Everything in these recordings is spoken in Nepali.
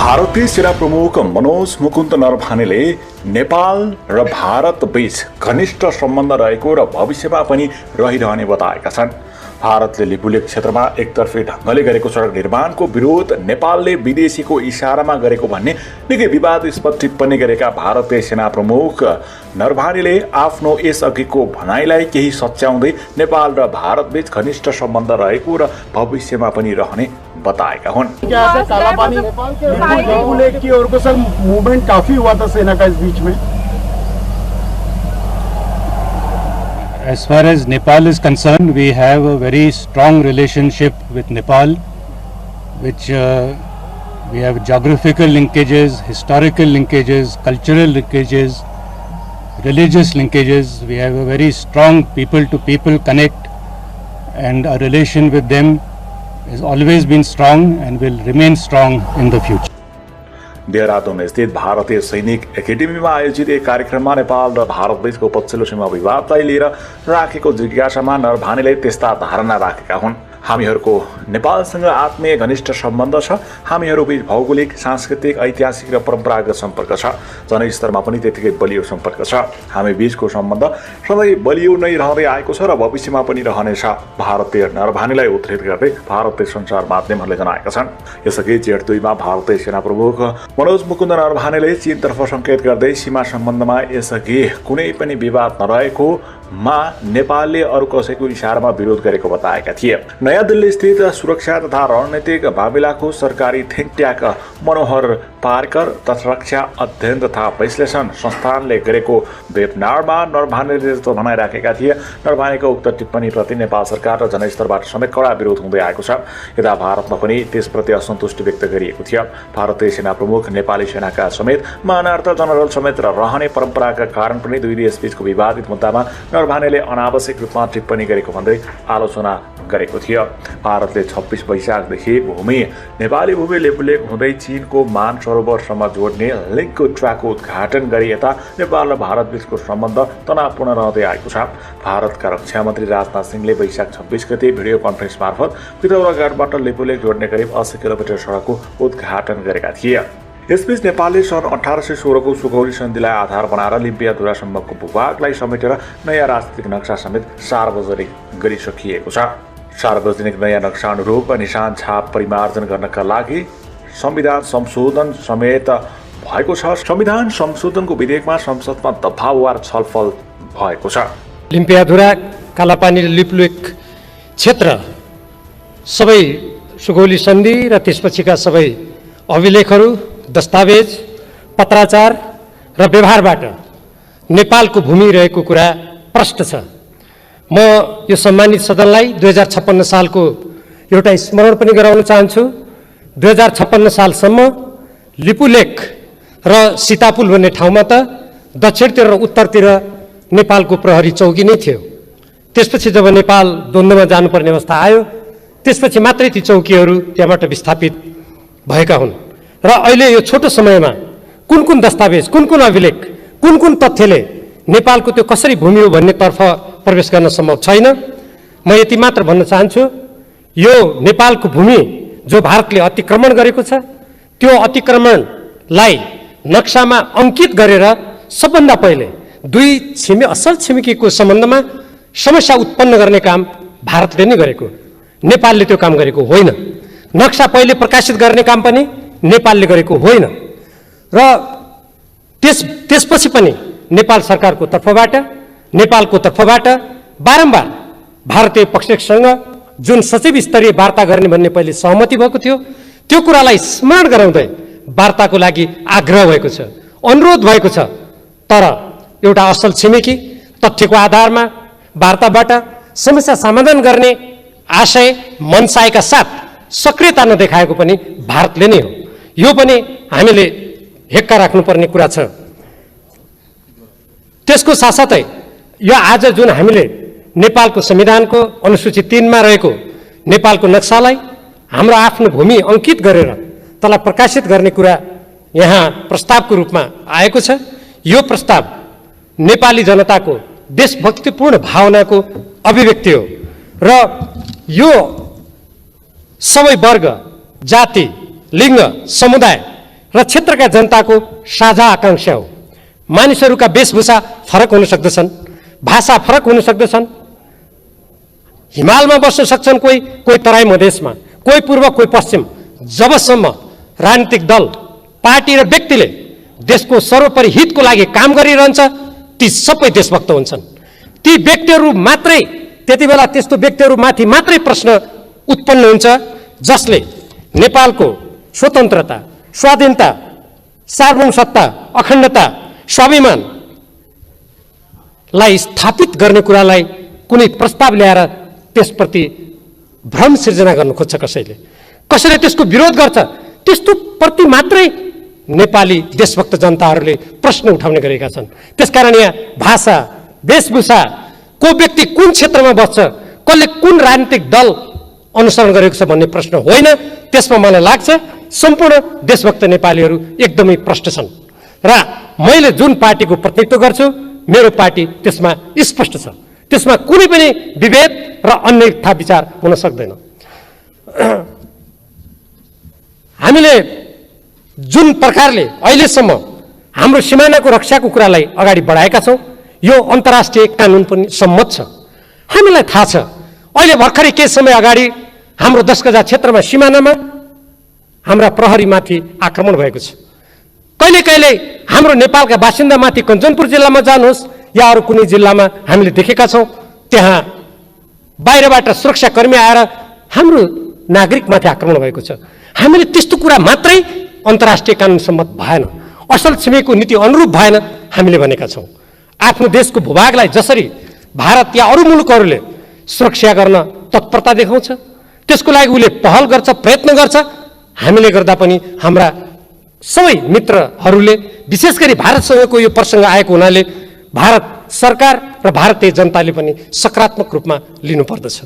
भारतीय सेना प्रमुख मनोज मुकुन्द नरभानेले नेपाल र भारत बीच घनिष्ठ सम्बन्ध रहेको र भविष्यमा पनि रहिरहने बताएका छन्। भारतले लिपुलेक क्षेत्रमा एकतर्फी ढङ्गले गरेको सडक निर्माणको विरोध नेपालले विदेशीको इशारामा गरेको भन्ने निकै विवादास्पद टिप्पणी गरेका भारतीय सेना प्रमुख नरभानेले आफ्नो यसअघिको भनाइलाई केही सच्याउँदै नेपाल र भारतबीच घनिष्ठ सम्बन्ध रहेको र भविष्यमा पनि रहने बताएका हुन्। लिपुलेक की ओर को सर मूवमेंट काफी हुआ था सेना का इस बीच में। As far as Nepal is concerned, we have a very strong relationship with Nepal, which we have geographical linkages, historical linkages, cultural linkages, religious linkages. We have a very strong people-to-people connect, and our relation with them has always been strong and will remain strong in the future. Dehradun स्थित भारतीय सैनिक एकाडेमीमा आयोजित एक कार्यक्रममा नेपाल र भारतबीचको पछिल्लो सीमा विवादलाई लिएर राखेको जिज्ञासामा नरभानेले त्यस्ता धारणा राखेका हुन्। हामीहरूको नेपालसँग आत्मीय घनिष्ठ सम्बन्ध छ। हामीहरूबीच भौगोलिक, सांस्कृतिक, ऐतिहासिक र परम्परागत सम्पर्क छ। जनस्तरमा पनि त्यतिकै बलियो सम्पर्क छ। हामी बीचको सम्बन्ध सधैँ बलियो नै रहँदै आएको छ र भविष्यमा पनि रहनेछ। भारतीय नरभानेलाई उद्धृत गर्दै भारतीय सञ्चार माध्यमहरूले जनाएका छन्। यसअघि जेठ 2 मा भारतीय सेना प्रमुख मनोज मुकुन्द नरभानेले चीनतर्फ संकेत गर्दै सीमा सम्बन्धमा यसअघि कुनै पनि विवाद नरहेको नेपालले अरू कसैको इशारामा विरोध गरेको बताएका थिए। नयाँ दिल्ली स्थित सुरक्षा तथा रणनीतिक मामिलाको सरकारी थिङ्क ट्याङ्क मनोहर पार्कर तथा रक्षा अध्ययन तथा विश्लेषण संस्थानले गरेको वेबनारमा नरभानेले जस्तो भनाइराखेका थिए। नरभानेको उक्त टिप्पणीप्रति नेपाल सरकार र जनस्तरबाट समेत कडा विरोध हुँदै आएको छ। यता भारतमा पनि त्यसप्रति असन्तुष्टि व्यक्त गरिएको थियो। भारतीय सेना प्रमुख नेपाली सेनाका समेत मानार्थ जनरल समेत रहने परम्पराका कारण पनि दुई देशबीचको विवादित मुद्दामा नरभानेले अनावश्यक रूपमा टिप्पणी गरेको भन्दै आलोचना गरेको थियो। भारतले 26 वैशाखदेखि नेपाली भूमि लिपुलेक हुँदै चीनको मानसरोवरसम्म जोड्ने लिङ्कको ट्र्याकको उद्घाटन गरी यता नेपाल र भारतबीचको सम्बन्ध तनावपूर्ण रहँदै आएको छ। भारतका रक्षा मन्त्री राजनाथ सिंहले वैशाख 26 गते भिडियो कन्फरेन्स मार्फत पिथौरागढबाट लिपुलेक जोड्ने करिब 80 किलोमिटर सडकको उद्घाटन गरेका थिए। यसबीच नेपालले सन् 1816 को सुगौली सन्धिलाई आधार बनाएर लिम्पियाधुरासम्मको भूभागलाई समेटेर नयाँ राजनीतिक नक्सा समेत सार्वजनिक गरिसकिएको छ। सार्वजनिक नयाँ नक्सा अनुरूप निशान छाप परिमार्जन गर्नका लागि संविधान संशोधन समेत भएको छ। संविधान संशोधनको विधेयकमा संसदमा दफावार छलफल भएको छ। लिम्पियाधुरा, कालापानी र लिपुलेक क्षेत्र सबै सुगौली सन्धि र त्यसपछिका सबै अभिलेखहरू, दस्तावेज, पत्राचार र व्यवहारबाट नेपालको भूमि रहेको कुरा प्रष्ट छ। म यो सम्मानित सदनलाई 2056 सालको एउटा स्मरण पनि गराउन चाहन्छु। 2056 सालसम्म लिपुलेक र सीतापुल भन्ने ठाउँमा त दक्षिणतिर र उत्तरतिर नेपालको प्रहरी चौकी नै थियो। त्यसपछि जब नेपाल द्वन्द्वमा जानुपर्ने अवस्था आयो, त्यसपछि मात्रै ती चौकीहरू त्यहाँबाट विस्थापित भएका हुन्। र अहिले यो छोटो समयमा कुन कुन दस्तावेज, कुन कुन अभिलेख, कुन कुन तथ्यले नेपालको त्यो कसरी भूमि हो भन्ने तर्फ प्रवेश गर्न सम्भव छैन। म यति मात्र भन्न चाहन्छु, यो नेपालको भूमि जो भारतले अतिक्रमण गरेको छ, त्यो अतिक्रमणलाई नक्सामा अंकित गरेर सबभन्दा पहिले दुई असल छिमेकीको सम्बन्धमा समस्या उत्पन्न गर्ने काम भारतले नै गरेको, नेपालले त्यो काम गरेको होइन। नक्सा पहिले प्रकाशित गर्ने काम पनि नेपालले गरेको होइन। र त्यसपछि पनि नेपाल सरकारको तर्फबाट, नेपालको तर्फबाट बारम्बार भारतीय पक्षसँग जुन सचिव स्तरीय वार्ता गर्ने भन्ने पहिले सहमति भएको थियो, त्यो कुरालाई स्मरण गराउँदै वार्ताको लागि आग्रह भएको छ, अनुरोध भएको छ। तर एउटा असल छिमेकी तथ्यको आधारमा वार्ताबाट समस्या समाधान गर्ने आशय मनसायका साथ सक्रियता नदेखाएको पनि भारतले नै हो। यो पनि हामीले हेक्का राख्नुपर्ने कुरा छ। त्यसको साथसाथै यो आज जुन हामीले नेपालको संविधानको अनुसूची 3 मा रहेको नेपालको नक्सालाई हाम्रो आफ्नो भूमि अंकित गरेर त्यसलाई प्रकाशित गर्ने कुरा यहाँ प्रस्तावको रूपमा आएको छ। यो प्रस्ताव नेपाली जनताको देशभक्तिपूर्ण भावनाको अभिव्यक्ति हो र यो सबै वर्ग, जाति, लिङ्ग, समुदाय र क्षेत्रका जनताको साझा आकांक्षा हो। मानिसहरूका वेशभूषा फरक हुन सक्दछन्, भाषा फरक हुन सक्दछन्, हिमालमा बस्न सक्छन् कोही, कोही तराई मधेसमा, कोही पूर्व कोही पश्चिम। जबसम्म राजनीतिक दल, पार्टी र व्यक्तिले देशको सर्वोपरि हितको लागि काम गरिरहन्छ, ती सबै देशभक्त हुन्छन्। ती व्यक्तिहरू मात्रै, त्यति बेला त्यस्तो व्यक्तिहरूमाथि मात्रै प्रश्न उत्पन्न हुन्छ जसले नेपालको स्वतन्त्रता, स्वाधीनता, सार्वभौम सत्ता, अखण्डता, स्वाभिमानलाई स्थापित गर्ने कुरालाई कुनै प्रस्ताव ल्याएर त्यसप्रति भ्रम सिर्जना गर्न खोज्छ कसैले, कसैले त्यसको विरोध गर्छ। त्यस्तो प्रति मात्रै नेपाली देशभक्त जनताहरूले प्रश्न उठाउने गरेका छन्। त्यसकारण यहाँ भाषा, वेशभूषा, को व्यक्ति कुन क्षेत्रमा बस्छ, कसले कुन राजनीतिक दल अनुसरण गरेको छ भन्ने प्रश्न होइन। त्यसमा मलाई लाग्छ सम्पूर्ण देशभक्त नेपालीहरू एकदमै प्रष्ट छन् र मैले जुन पार्टीको प्रतिनिधित्व गर्छु, मेरो पार्टी त्यसमा स्पष्ट छ। त्यसमा कुनै पनि विभेद र अन्यथा विचार हुन सक्दैन। हामीले जुन प्रकारले अहिलेसम्म हाम्रो सिमानाको रक्षाको कुरालाई अगाडि बढाएका छौँ, यो अन्तर्राष्ट्रिय कानुन पनि सम्मत छ। हामीलाई थाहा छ अहिले भर्खरै केही समय अगाडि हाम्रो 10 गजा क्षेत्रमा, सिमानामा हाम्रा प्रहरीमाथि आक्रमण भएको छ। कहिले कहिले हाम्रो नेपालका बासिन्दामाथि कञ्चनपुर जिल्लामा जानुहोस् या अरू कुनै जिल्लामा हामीले देखेका छौँ, त्यहाँ बाहिरबाट सुरक्षाकर्मी आएर हाम्रो नागरिकमाथि आक्रमण भएको छ। हामीले त्यस्तो कुरा मात्रै अन्तर्राष्ट्रिय कानुन सम्मत भएन, असल छिमेकीको नीति अनुरूप भएन हामीले भनेका छौँ। आफ्नो देशको भूभागलाई जसरी भारत या अरू मुलुकहरूले सुरक्षा गर्न तत्परता देखाउँछ, त्यसको लागि उसले पहल गर्छ, प्रयत्न गर्छ। हामीले गर्दा पनि हाम्रा सबै मित्रहरूले, विशेष गरी भारतसँगको यो प्रसङ्ग आएको हुनाले भारत सरकार र भारतीय जनताले पनि सकारात्मक रूपमा लिनुपर्दछ।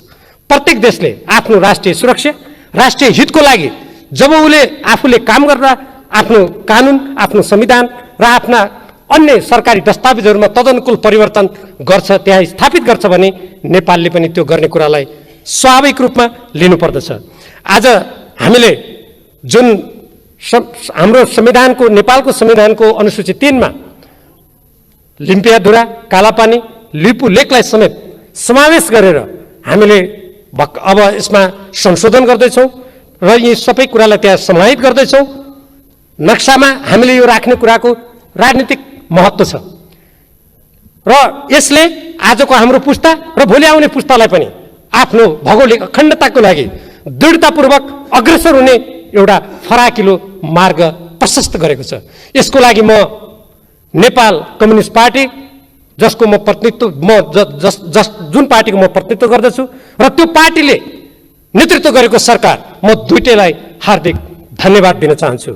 प्रत्येक देशले आफ्नो राष्ट्रिय सुरक्षा, राष्ट्रिय हितको लागि जब उसले आफूले काम गर्दा आफ्नो कानुन, आफ्नो संविधान र आफ्ना अन्य सरकारी दस्तावेजहरूमा तदनुकूल परिवर्तन गर्छ, त्यहाँ स्थापित गर्छ भने नेपालले पनि त्यो गर्ने कुरालाई स्वाभाविक रूपमा लिनुपर्दछ। आज हामीले जुन हाम्रो संविधानको, नेपालको संविधानको अनुसूची 3 मा लिम्पियाधुरा, कालापानी, लिपु लेकलाई समेत समावेश गरेर हामीले अब यसमा संशोधन गर्दैछौँ र यी सबै कुरालाई त्यहाँ समाहित गर्दैछौँ। नक्सामा हामीले यो राख्ने कुराको राजनीतिक महत्त्व छ र यसले आजको हाम्रो पुस्ता र भोलि आउने पुस्तालाई पनि आफ्नो भौगोलिक अखण्डताको लागि दृढतापूर्वक अग्रसर हुने एउटा फराकिलो मार्ग प्रशस्त गरेको छ। यसको लागि म नेपाल कम्युनिस्ट पार्टी, जसको म प्रतिनिधित्व जुन पार्टीको म प्रतिनिधित्व गर्दछु र त्यो पार्टीले नेतृत्व गरेको सरकार, म दुईटैलाई हार्दिक धन्यवाद दिन चाहन्छु।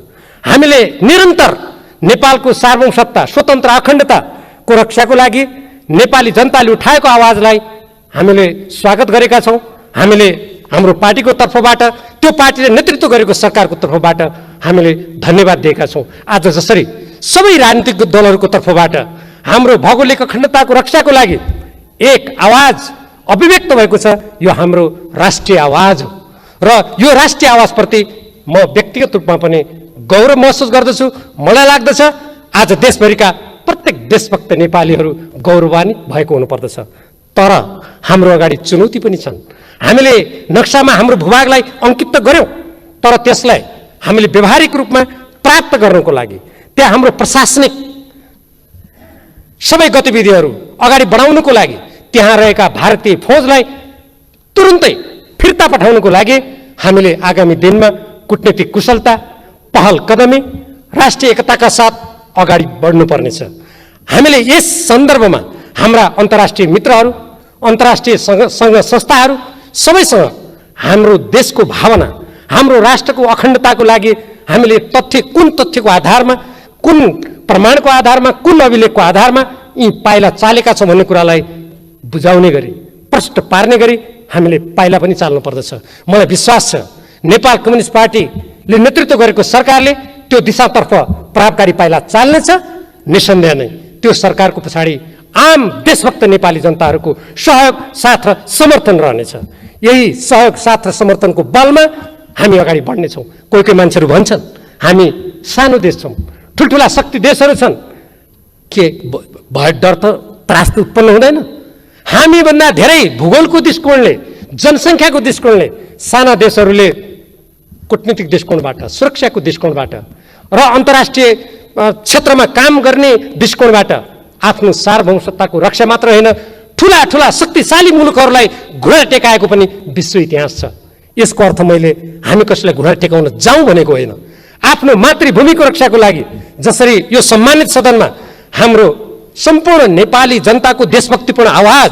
हामीले निरन्तर नेपालको सार्वभौम सत्ता, स्वतन्त्र, अखण्डताको रक्षाको लागि नेपाली जनताले उठाएको आवाजलाई हामीले स्वागत गरेका छौँ। हामीले हाम्रो पार्टीको तर्फबाट, त्यो पार्टीले नेतृत्व गरेको सरकारको तर्फबाट हामीले धन्यवाद दिएका छौँ। आज जसरी सबै राजनीतिक दलहरूको तर्फबाट हाम्रो भौगोलिक अखण्डताको रक्षाको लागि एक आवाज अभिव्यक्त भएको छ, यो हाम्रो राष्ट्रिय आवाज हो र यो राष्ट्रिय आवाजप्रति म व्यक्तिगत रूपमा पनि गौरव महसुस गर्दछु। मलाई लाग्दछ आज देशभरिका प्रत्येक देशभक्त नेपालीहरू गौरवान्वित भएको हुनुपर्दछ। तर हाम्रो अगाडि चुनौती पनि छन्। हामीले नक्सामा हाम्रो भूभागलाई अङ्कित त गऱ्यौँ, तर त्यसलाई हामीले व्यवहारिक रूपमा प्राप्त गर्नको लागि त्यहाँ हाम्रो प्रशासनिक सबै गतिविधिहरू अगाडि बढाउनको लागि त्यहाँ रहेका भारतीय फौजलाई तुरुन्तै फिर्ता पठाउनको लागि हामीले आगामी दिनमा कूटनीतिक कुशलता, पहल कदमी, राष्ट्रिय एकताका साथ अगाडि बढ्नुपर्नेछ। हामीले यस सन्दर्भमा हाम्रा अन्तर्राष्ट्रिय मित्रहरू, अन्तर्राष्ट्रिय सङ्घ संस्थाहरू सबैसँग हाम्रो देशको भावना, हाम्रो राष्ट्रको अखण्डताको लागि हामीले कुन तथ्यको आधारमा, कुन प्रमाणको आधारमा, कुन अभिलेखको आधारमा यी पाइला चालेका छौँ भन्ने कुरालाई बुझाउने गरी, प्रष्ट पार्ने गरी हामीले पाइला पनि चाल्नु पर्दछ। मलाई विश्वास छ नेपाल कम्युनिस्ट पार्टीले नेतृत्व गरेको सरकारले त्यो दिशातर्फ प्रभावकारी पाइला चाल्नेछ। निसन्देह नै त्यो सरकारको पछाडि आम देशभक्त नेपाली जनताहरूको सहयोग, साथ र समर्थन रहनेछ। यही सहयोग, साथ र समर्थनको बलमा हामी अगाडि बढ्नेछौँ। कोही कोही मान्छेहरू भन्छन् हामी सानो देश छौँ, ठुल्ठुला शक्ति देशहरू छन्, के भय डर त त्रास त उत्पन्न हुँदैन? हामीभन्दा धेरै भूगोलको दृष्टिकोणले, जनसङ्ख्याको दृष्टिकोणले साना देशहरूले कूटनीतिक दृष्टिकोणबाट, सुरक्षाको दृष्टिकोणबाट र अन्तर्राष्ट्रिय क्षेत्रमा काम गर्ने दृष्टिकोणबाट आफ्नो सार्वभौमसत्ताको रक्षा मात्र होइन, ठुला ठुला शक्तिशाली मुलुकहरूलाई घुँडा टेकाएको पनि विश्व इतिहास छ। यसको अर्थ मैले हामी कसैलाई घुँडा टेकाउन जाउँ भनेको होइन। आफ्नो मातृभूमिको रक्षाको लागि जसरी यो सम्मानित सदनमा हाम्रो सम्पूर्ण नेपाली जनताको देशभक्तिपूर्ण आवाज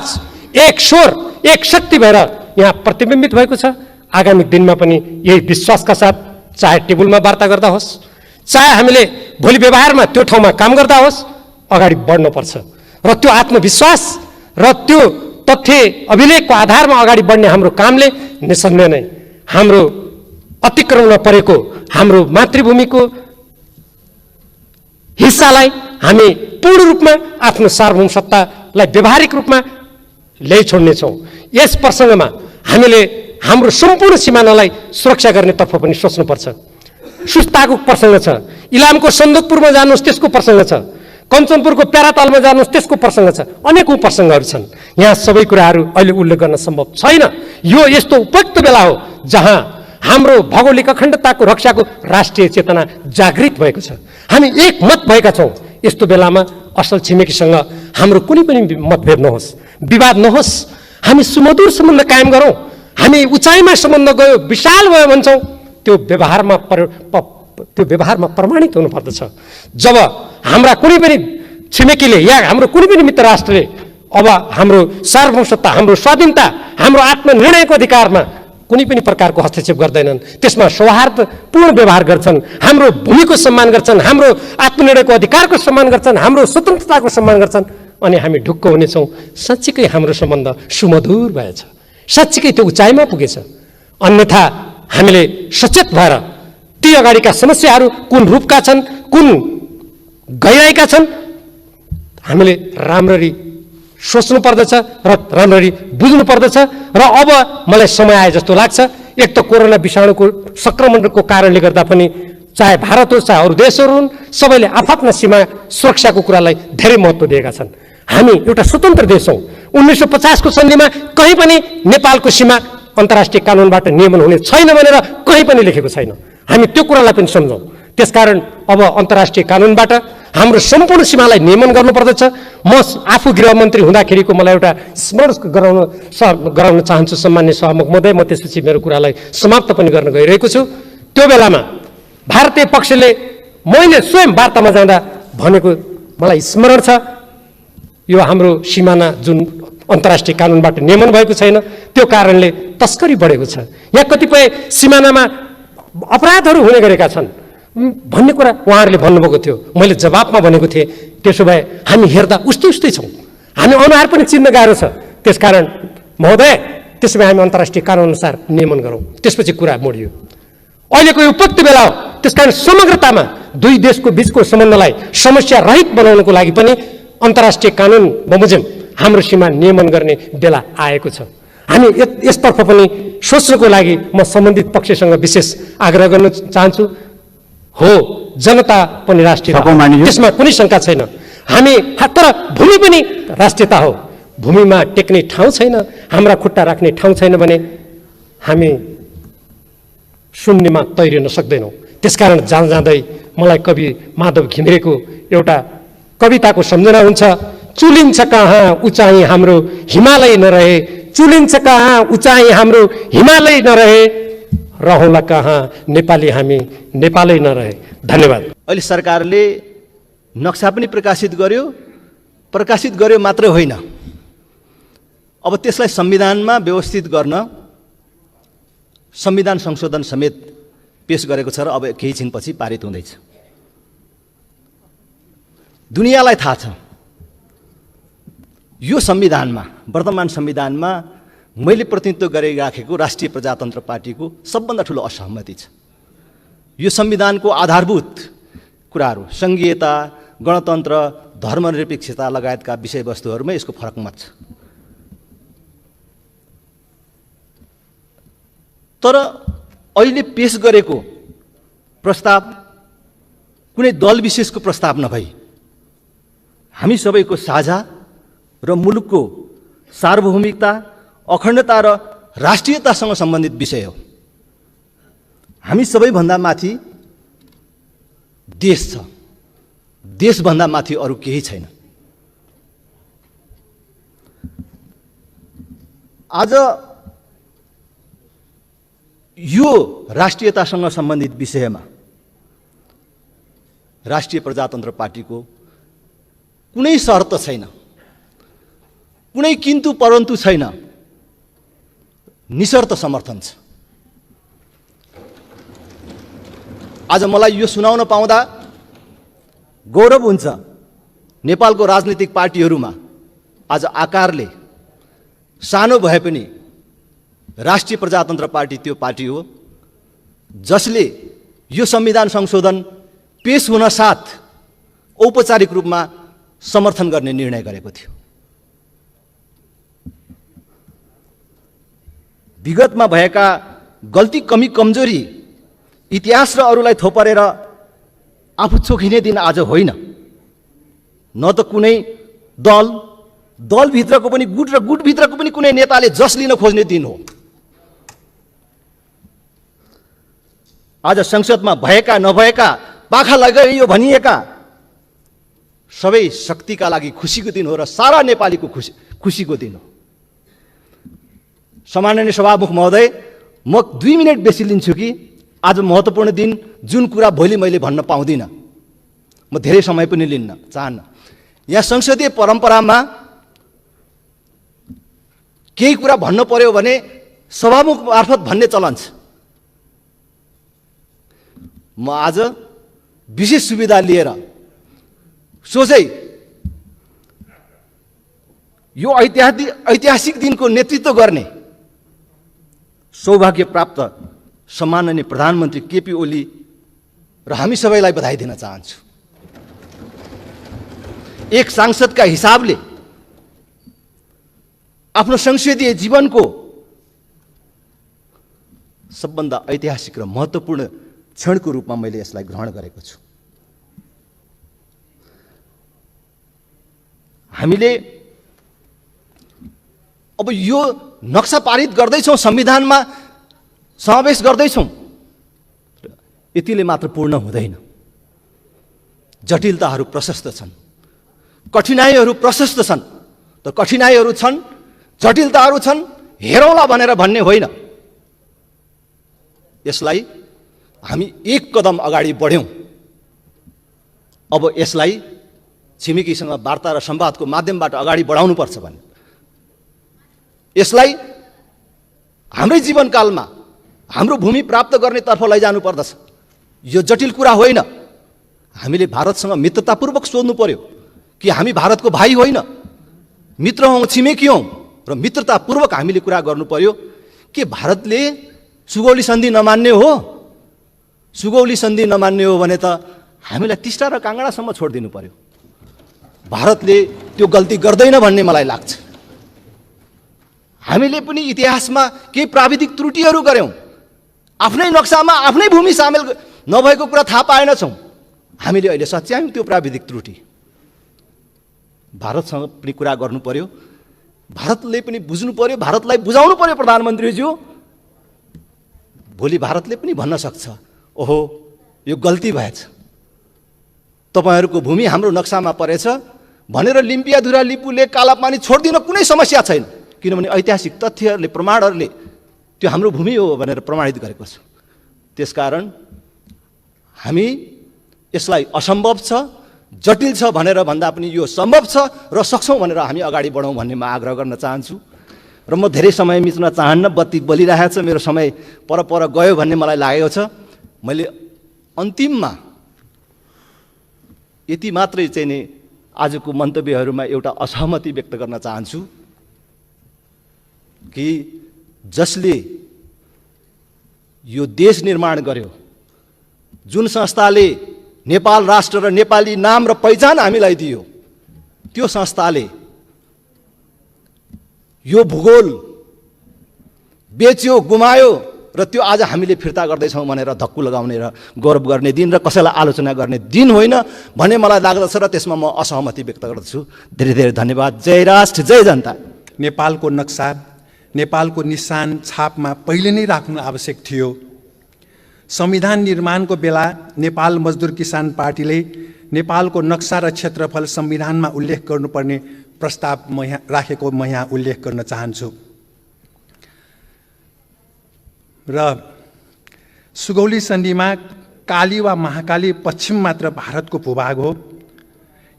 एक स्वर एक शक्ति भएर यहाँ प्रतिबिम्बित भएको छ, आगामी दिनमा पनि यही विश्वासका साथ चाहे टेबलमा वार्ता गर्दा होस्, चाहे हामीले भोलि व्यवहारमा त्यो ठाउँमा काम गर्दा होस्, अगाडि बढ्नुपर्छ र त्यो आत्मविश्वास र त्यो तथ्य अभिलेखको आधारमा अगाडि बढ्ने हाम्रो कामले निसन्देह नै हाम्रो अतिक्रमणमा परेको हाम्रो मातृभूमिको हिस्सालाई हामी पूर्ण रूपमा आफ्नो सार्वभौम सत्तालाई व्यावहारिक रूपमा ल्याइ छोड्नेछौँ। यस प्रसङ्गमा हामीले हाम्रो सम्पूर्ण सिमानालाई सुरक्षा गर्नेतर्फ पनि सोच्नुपर्छ। सुस्ताको प्रसङ्ग छ, इलामको सन्दकपुरमा जानुहोस् त्यसको प्रसङ्ग छ, कञ्चनपुरको प्यारातालमा जानुहोस् त्यसको प्रसङ्ग छ, अनेकौँ प्रसङ्गहरू छन्। यहाँ सबै कुराहरू अहिले उल्लेख गर्न सम्भव छैन। यो यस्तो उपयुक्त बेला हो जहाँ हाम्रो भौगोलिक अखण्डताको रक्षाको राष्ट्रिय चेतना जागृत भएको छ। हामी एकमत भएका छौँ। यस्तो बेलामा असल छिमेकीसँग हाम्रो कुनै पनि मतभेद नहोस्, विवाद नहोस्, हामी सुमधुर सम्बन्ध कायम गरौँ। हामी उचाइमा सम्बन्ध गयो, विशाल भयो भन्छौँ, त्यो व्यवहारमा प्रमाणित हुनुपर्दछ। जब हाम्रा कुनै पनि छिमेकीले या हाम्रो कुनै पनि मित्र राष्ट्रले अब हाम्रो सार्वभौमसत्ता, हाम्रो स्वाधीनता, हाम्रो आत्मनिर्णयको अधिकारमा कुनै पनि प्रकारको हस्तक्षेप गर्दैनन्, त्यसमा सौहार्दपूर्ण व्यवहार गर्छन्, हाम्रो भूमिको सम्मान गर्छन्, हाम्रो आत्मनिर्णयको अधिकारको सम्मान गर्छन्, हाम्रो स्वतन्त्रताको सम्मान गर्छन्, अनि हामी ढुक्क हुनेछौँ। साँच्चीकै हाम्रो सम्बन्ध सुमधुर भएछ, साँच्चीकै त्यो उचाइमा पुगेछ। अन्यथा हामीले सचेत भएर ती अगाडिका समस्याहरू कुन रूपका छन्, कुन गइरहेका छन्, हामीले राम्ररी सोच्नु पर्दछ र राम्ररी बुझ्नु पर्दछ। र अब मलाई समय आए जस्तो लाग्छ। एक त कोरोना विषाणुको सङ्क्रमणको कारणले गर्दा पनि चाहे भारत होस् चाहे अरू देशहरू हुन्, सबैले आफ्ना सीमा सुरक्षाको कुरालाई धेरै महत्त्व दिएका छन्। हामी एउटा स्वतन्त्र देश हौँ। 1950 को सन्धिमा कहीँ पनि नेपालको सीमा अन्तर्राष्ट्रिय कानुनबाट नियमन हुने छैन भनेर कहीँ पनि लेखेको छैन। हामी त्यो कुरालाई पनि सम्झौँ। त्यसकारण अब अन्तर्राष्ट्रिय कानुनबाट हाम्रो सम्पूर्ण सीमालाई नियमन गर्नुपर्दछ। म आफू गृहमन्त्री हुँदाखेरिको मलाई एउटा स्मरण गराउन चाहन्छु सम्मान्य सभामुख महोदय। म त्यसपछि मेरो कुरालाई समाप्त पनि गर्न गइरहेको छु। त्यो बेलामा भारतीय पक्षले मैले स्वयं वार्तामा जाँदा भनेको मलाई स्मरण छ, यो हाम्रो सिमाना जुन अन्तर्राष्ट्रिय कानुनबाट नियमन भएको छैन, त्यो कारणले तस्करी बढेको छ, यहाँ कतिपय सिमानामा अपराधहरू हुने गरेका छन् भन्ने कुरा उहाँहरूले भन्नुभएको थियो। मैले जवाबमा भनेको थिएँ, त्यसो भए हामी हेर्दा उस्तै उस्तै छौँ, हामी अनुहार पनि चिन्न गाह्रो छ। त्यसकारण महोदय, त्यसो भए हामी अन्तर्राष्ट्रिय कानुनअनुसार नियमन गरौँ। त्यसपछि कुरा मोडियो। अहिलेको यो उपयुक्त बेला हो। त्यसकारण समग्रतामा दुई देशको बिचको सम्बन्धलाई समस्या रहित बनाउनको लागि पनि अन्तर्राष्ट्रिय कानुन बमोजिम हाम्रो सीमा नियमन गर्ने बेला आएको छ। हामी यसतर्फ पनि सोच्नको लागि म सम्बन्धित पक्षसँग विशेष आग्रह गर्न चाहन्छु। हो, जनता पनि राष्ट्रिय, त्यसमा कुनै शङ्का छैन। हामी तर भूमि पनि राष्ट्रियता हो। भूमिमा टेक्ने ठाउँ छैन, हाम्रा खुट्टा राख्ने ठाउँ छैन भने हामी शून्यमा तैरिन सक्दैनौँ। त्यसकारण जाँदै मलाई कवि माधव घिमिरेको एउटा कविताको सम्झना हुन्छ। चुलिन्छ कहाँ उचाइ हाम्रो हिमालय नरहे, चुलिन्छ कहाँ उचाइ हाम्रो हिमालय नरहे, रहौँला कहाँ नेपाली हामी नेपालै नरहे। धन्यवाद। अहिले सरकारले नक्सा पनि प्रकाशित गर्यो मात्रै होइन, अब त्यसलाई संविधानमा व्यवस्थित गर्न संविधान संशोधन समेत पेश गरेको छ र अब केही छिनपछि पारित हुँदैछ। दुनियाँलाई थाहा छ यो संविधानमा, वर्तमान संविधानमा मैले प्रतिनिधित्व गरिराखेको राष्ट्रिय प्रजातन्त्र पार्टीको सबभन्दा ठुलो असहमति छ। यो संविधानको आधारभूत कुराहरू सङ्घीयता, गणतन्त्र, धर्मनिरपेक्षता लगायतका विषयवस्तुहरूमा यसको फरक मत छ। तर अहिले पेश गरेको प्रस्ताव कुनै दल विशेषको प्रस्ताव नभई हामी सबैको साझा र मुलुकको सार्वभौमिकता, अखण्डता र राष्ट्रियतासँग सम्बन्धित विषय हो। हामी सबैभन्दा माथि देश छ, देशभन्दा माथि अरू केही छैन। आज यो राष्ट्रियतासँग सम्बन्धित विषयमा राष्ट्रिय प्रजातन्त्र पार्टीको कुनै शर्त छैन, कुनै किन्तु परन्तु छैन, निशर्त समर्थन छ। आज मलाई यो सुनाउन पाउँदा गौरव हुन्छ। नेपालको राजनीतिक पार्टीहरूमा आज आकारले सानो भए पनि राष्ट्रिय प्रजातन्त्र पार्टी त्यो पार्टी हो जसले यो संविधान संशोधन पेश हुन साथ औपचारिक रूपमा समर्थन गर्ने निर्णय गरेको थियो। विगतमा भएका गल्ती, कमी, कमजोरी, इतिहास र अरूलाई थोपरेर आफू चोखिने दिन आज होइन। न त कुनै दलभित्रको पनि गुट र गुटभित्रको पनि कुनै नेताले जस लिन खोज्ने दिन हो। आज संसदमा भएका नभएका, पाखा लगाइयो भनिएका सबै शक्तिका लागि खुसीको दिन हो र सारा नेपालीको खुसीको दिन हो। सम्माननीय सभामुख महोदय, म 2 मिनट बेसी लिन्छु कि आज महत्त्वपूर्ण दिन जुन कुरा भोलि मैले भन्न पाउँदिनँ, म धेरै समय पनि लिन्न चाहन्न। यहाँ संसदीय परम्परामा केही कुरा भन्न पर्यो भने सभामुख मार्फत भन्ने चलन छ। म आज विशेष सुविधा लिएर सोझै यो ऐतिहासिक दिनको नेतृत्व गर्ने सौभाग्य प्राप्त सम्माननीय प्रधानमन्त्री केपी ओली र हामी सबैलाई बधाई दिन चाहन्छु। एक सांसदका हिसाबले आफ्नो संसदीय जीवनको सबभन्दा ऐतिहासिक र महत्त्वपूर्ण क्षणको रूपमा मैले यसलाई ग्रहण गरेको छु। हामीले अब यो नक्सा पारित गर्दैछौँ, संविधानमा समावेश गर्दैछौँ, यतिले मात्र पूर्ण हुँदैन। जटिलताहरू प्रशस्त छन्, कठिनाइहरू प्रशस्त छन्। त कठिनाइहरू छन्, जटिलताहरू छन्, हेरौँला भनेर भन्ने होइन। यसलाई हामी एक कदम अगाडि बढ्यौँ। अब यसलाई छिमेकीसँग वार्ता र संवादको माध्यमबाट अगाडि बढाउनुपर्छ भन्ने, यसलाई हाम्रै जीवनकालमा हाम्रो भूमि प्राप्त गर्नेतर्फ लैजानु पर्दछ। यो जटिल कुरा होइन। हामीले भारतसँग मित्रतापूर्वक सोध्नु पर्यो कि हामी भारतको भाइ होइन, मित्र हौँ, छिमेकी हौँ र मित्रतापूर्वक हामीले कुरा गर्नु पर्यो कि भारतले सुगौली सन्धि नमान्ने हो। सुगौली सन्धि नमान्ने हो भने त हामीलाई टिस्टा र काङ्गडासम्म छोडिदिनु पर्यो। भारतले त्यो गल्ती गर्दैन भन्ने मलाई लाग्छ। हामीले पनि इतिहासमा केही प्राविधिक त्रुटिहरू गर्यौँ। आफ्नै नक्सामा आफ्नै भूमि सामेल नभएको कुरा थाहा पाएनछौँ। हामीले अहिले सच्यायौँ त्यो प्राविधिक त्रुटि। भारतसँग पनि कुरा गर्नु पर्यो, भारतले पनि बुझ्नु पर्यो, भारतलाई बुझाउनु पर्यो। प्रधानमन्त्रीज्यू, भोलि भारतले पनि भन्न सक्छ, ओहो यो गल्ती भएछ, तपाईँहरूको भूमि हाम्रो नक्सामा परेछ भनेर लिम्पियाधुरा लिपुले कालापानी छोड्दिन कुनै समस्या छैन। किनभने ऐतिहासिक तथ्यहरूले, प्रमाणहरूले त्यो हाम्रो भूमि हो भनेर प्रमाणित गरेको छ। त्यसकारण हामी यसलाई असम्भव छ, जटिल छ भनेर भन्दा पनि यो सम्भव छ र सक्छौँ भनेर हामी अगाडि बढौँ भन्ने म आग्रह गर्न चाहन्छु। र म धेरै समय मिच्न चाहन्न, बत्ती बलिरहेको छ, मेरो समय पर गयो भन्ने मलाई लागेको छ। मैले अन्तिममा यति मात्रै चाहिँ नि आजको मन्तव्यहरूमा एउटा असहमति व्यक्त गर्न चाहन्छु कि जसले यो देश निर्माण गर्यो, जुन संस्थाले नेपाल राष्ट्र र नेपाली नाम र पहिचान हामीलाई दियो, त्यो संस्थाले यो भूगोल बेच्यो, गुमायो, र त्यो आज हामीले फिर्ता गर्दैछौँ भनेर धक्कु लगाउने र गौरव गर्ने दिन र कसैलाई आलोचना गर्ने दिन होइन भन्ने मलाई लाग्दछ र त्यसमा म असहमति व्यक्त गर्दछु। धेरै धेरै धन्यवाद। जय राष्ट्र, जय जनता। नेपालको नक्सा, नेपालको निशान छापमा पहिले नै राख्नु आवश्यक थियो। संविधान निर्माणको बेला नेपाल मजदुर किसान पार्टीले नेपालको नक्सा र क्षेत्रफल संविधानमा उल्लेख गर्नुपर्ने प्रस्ताव राखेको म यहाँ उल्लेख गर्न चाहन्छु। र सुगौली सन्धिमा काली वा महाकाली पश्चिम मात्र भारतको भूभाग हो।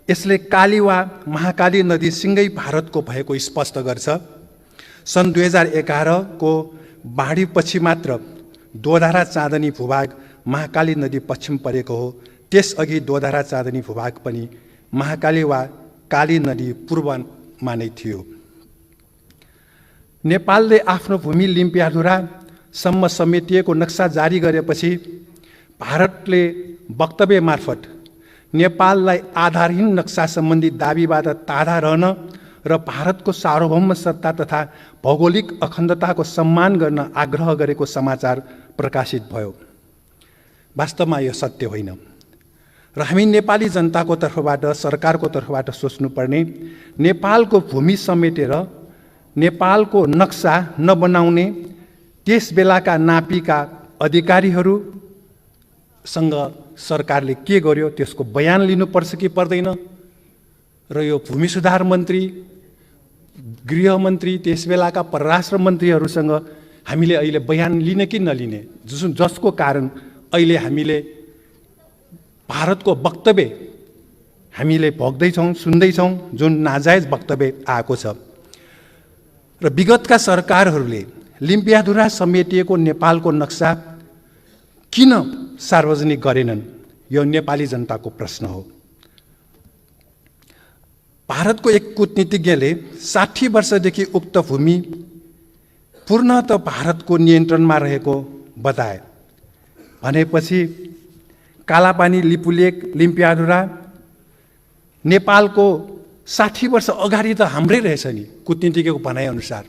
यसले काली वा महाकाली नदी सिँगै भारतको भएको स्पष्ट गर्छ। सन् 2011 को बाढीपछि मात्र दोधारा चाँदनी भूभाग महाकाली नदी पश्चिम परेको हो। त्यसअघि दोधारा चाँदनी भूभाग पनि महाकाली वा काली नदी पूर्वमा नै थियो। नेपालले आफ्नो भूमि लिम्पियाधुरासम्म समेटिएको नक्सा जारी गरेपछि भारतले वक्तव्य मार्फत नेपाललाई आधारहीन नक्सा सम्बन्धी दाबीबाट ताधा रहन र भारतको सार्वभौम सत्ता तथा भौगोलिक अखण्डताको सम्मान गर्न आग्रह गरेको समाचार प्रकाशित भयो। वास्तवमा यो सत्य होइन र हामी नेपाली जनताको तर्फबाट, सरकारको तर्फबाट सोच्नुपर्ने, नेपालको भूमि समेटेर नेपालको नक्सा नबनाउने त्यस बेलाका नापीका अधिकारीहरूसँग सरकारले के गर्यो त्यसको बयान लिनुपर्छ कि पर्दैन। र यो भूमि सुधार मन्त्री, गृहमन्त्री, त्यस बेलाका परराष्ट्र मन्त्रीहरूसँग हामीले अहिले बयान लिने कि नलिने, जसको कारण अहिले हामीले भारतको वक्तव्य हामीले भोग्दैछौँ, सुन्दैछौँ, जुन नाजायज वक्तव्य आएको छ। र विगतका सरकारहरूले लिम्पियाधुरा समेटिएको नेपालको नक्सा किन सार्वजनिक गरेनन्, यो नेपाली जनताको प्रश्न हो। भारतको एक कूटनीतिज्ञले 60 वर्षदेखि उक्त भूमि पूर्णतः भारतको नियन्त्रणमा रहेको बताए। भनेपछि कालापानी, लिपुलेक, लिम्पियाधुरा नेपालको 60 वर्ष अगाडि त हाम्रै रहेछ नि, कूटनीतिज्ञको भनाइअनुसार।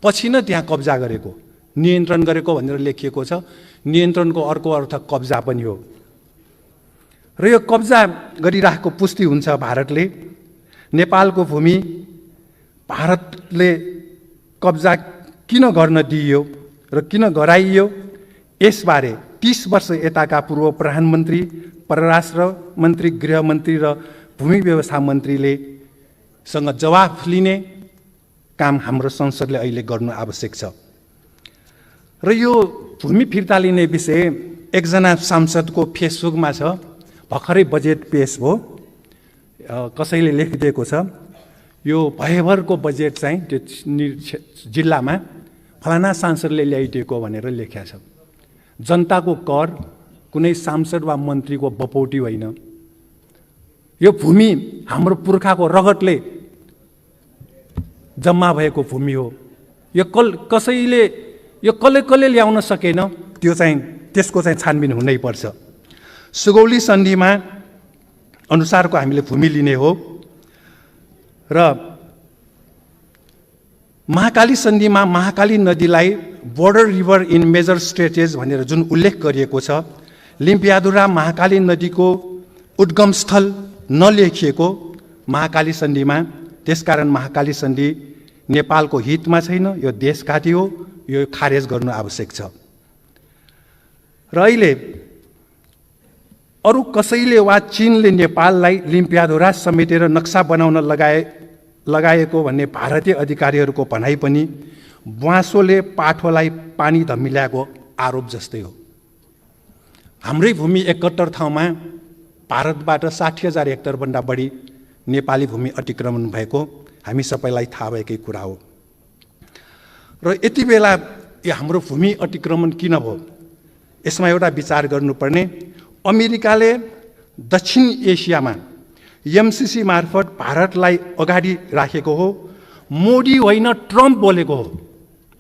पछि न त्यहाँ कब्जा गरेको, नियन्त्रण गरेको भनेर लेखिएको छ। नियन्त्रणको अर्को अर्थ कब्जा पनि हो। र यो कब्जा गरिरहेको पुष्टि हुन्छ भारतले। नेपालको भूमि भारतले कब्जा किन गर्न दिइयो र किन गराइयो, यसबारे 30 वर्ष यताका पूर्व प्रधानमन्त्री, परराष्ट्र मन्त्री, गृहमन्त्री र भूमि व्यवस्था मन्त्रीले सँग जवाफ लिने काम हाम्रो संसदले अहिले गर्नु आवश्यक छ। र यो भूमि फिर्ता लिने विषय एकजना सांसदको फेसबुकमा छ। भर्खरै बजेट पेश हो, कसैले लेखिदिएको छ, यो भयभरको बजेट चाहिँ त्यो जिल्लामा फलाना सांसदले ल्याइदिएको भनेर लेखेको छ। जनताको कर कुनै सांसद वा मन्त्रीको बपौटी होइन। यो भूमि हाम्रो पुर्खाको रगतले जम्मा भएको भूमि हो। यो कसले ल्याउन सकेन, त्यो चाहिँ त्यसको चाहिँ छानबिन हुनैपर्छ। सुगौली सन्धिमा अनुसारको हामीले भूमि लिने हो र महाकाली सन्धिमा महाकाली नदीलाई border river in major stretches भनेर जुन उल्लेख गरिएको छ, लिम्पियाधुरा महाकाली नदीको उद्गम स्थल नलेखिएको महाकाली सन्धिमा, त्यसकारण महाकाली सन्धि नेपालको हितमा छैन, यो देशघाती हो, यो खारेज गर्नु आवश्यक छ। र अहिले अरू कसैले वा चीनले नेपाललाई लिम्पियाधुरा समेटेर नक्सा बनाउन लगाएको भन्ने भारतीय अधिकारीहरूको भनाइ पनि ब्वाँसोले पाठोलाई पानी धमिल्याएको आरोप जस्तै हो। हाम्रै भूमि 71 ठाउँमा भारतबाट 60,000 हेक्टरभन्दा बढी नेपाली भूमि अतिक्रमण भएको हामी सबैलाई थाहा भएकै कुरा हो। र यति बेला यो हाम्रो भूमि अतिक्रमण किन भयो, यसमा एउटा विचार गर्नुपर्ने। अमेरिकाले दक्षिण एसियामा एमसिसी मार्फत भारतलाई अगाडि राखेको हो। मोदी होइन, ट्रम्प बोलेको हो।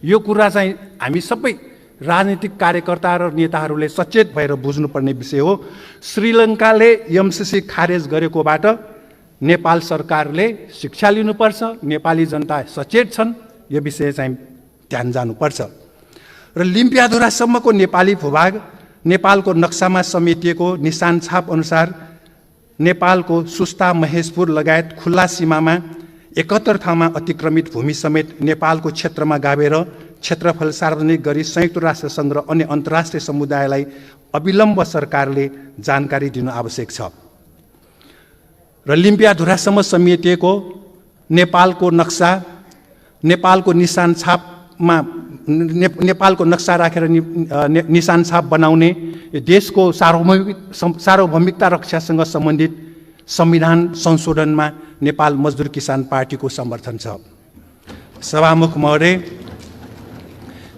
यो कुरा चाहिँ हामी सबै राजनीतिक कार्यकर्ता र नेताहरूले सचेत भएर बुझ्नुपर्ने विषय हो। श्रीलङ्काले एमसिसी खारेज गरेकोबाट नेपाल सरकारले शिक्षा लिनुपर्छ। नेपाली जनता सचेत छन्, यो विषय चाहिँ ध्यान जानुपर्छ। र लिम्पियाधुरासम्मको नेपाली भूभाग नेपालको नक्सामा समेटिएको निशान छाप अनुसार नेपालको सुस्ता, महेशपुर लगायत खुल्ला सीमामा 71 ठाउँमा अतिक्रमित भूमि समेत नेपालको क्षेत्रमा गाभेर क्षेत्रफल सार्वजनिक गरी संयुक्त राष्ट्रसङ्घ र अन्य अन्तर्राष्ट्रिय समुदायलाई अविलम्ब सरकारले जानकारी दिनु आवश्यक छ र लिम्पियाधुरासम्म समेटिएको नेपालको नक्सा, नेपालको निशान छापमा नेपालको नक्सा राखेर निशान छाप बनाउने देशको सार्वभौमिकता रक्षासँग सम्बन्धित संविधान संशोधनमा नेपाल मजदुर किसान पार्टीको समर्थन छ। सभामुख महोदय,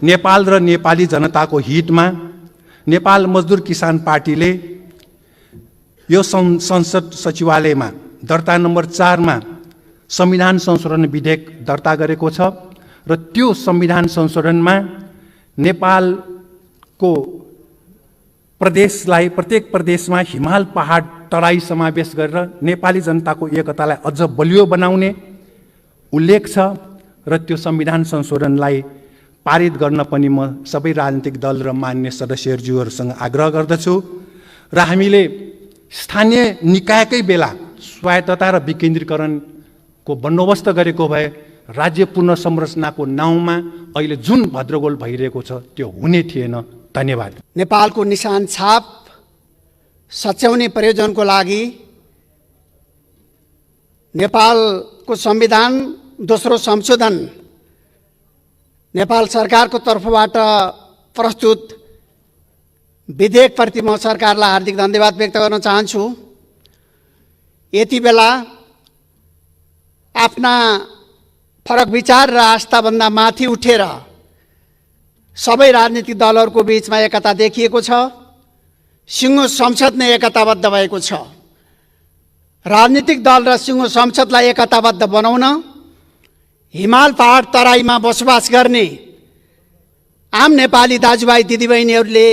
नेपाल र नेपाली जनताको हितमा नेपाल मजदुर किसान पार्टीले यो संसद सचिवालयमा दर्ता नम्बर 4 मा संविधान संशोधन विधेयक दर्ता गरेको छ र त्यो संविधान संशोधनमा नेपालको प्रदेशलाई, प्रत्येक प्रदेशमा हिमाल पहाड तराई समावेश गरेर नेपाली जनताको एकतालाई अझ बलियो बनाउने उल्लेख छ र त्यो संविधान संशोधनलाई पारित गर्न पनि म सबै राजनीतिक दल र मान्य सदस्यज्यूहरूसँग आग्रह गर्दछु र हामीले स्थानीय निकायकै बेला स्वायत्तता र विकेन्द्रीकरणको बन्दोबस्त गरेको भए राज्य पुनर्संरचनाको नाउँमा अहिले जुन भद्रगोल भइरहेको छ त्यो हुने थिएन। धन्यवाद। नेपालको निशान छाप सच्याउने प्रयोजनको लागि नेपालको संविधान दोस्रो संशोधन नेपाल सरकारको तर्फबाट प्रस्तुत विधेयकप्रति म सरकारलाई हार्दिक धन्यवाद व्यक्त गर्न चाहन्छु। यति बेला आफ्ना फरक विचार र आस्थाभन्दा माथि उठेर सबै राजनीतिक दलहरूको बीचमा एकता देखिएको छ। सिङ्गो संसद नै एकताबद्ध भएको छ। राजनीतिक दल र सिङ्गो संसदलाई एकताबद्ध बनाउन हिमाल पहाड तराईमा बसोबास गर्ने आम नेपाली दाजुभाइ दिदीबहिनीहरूले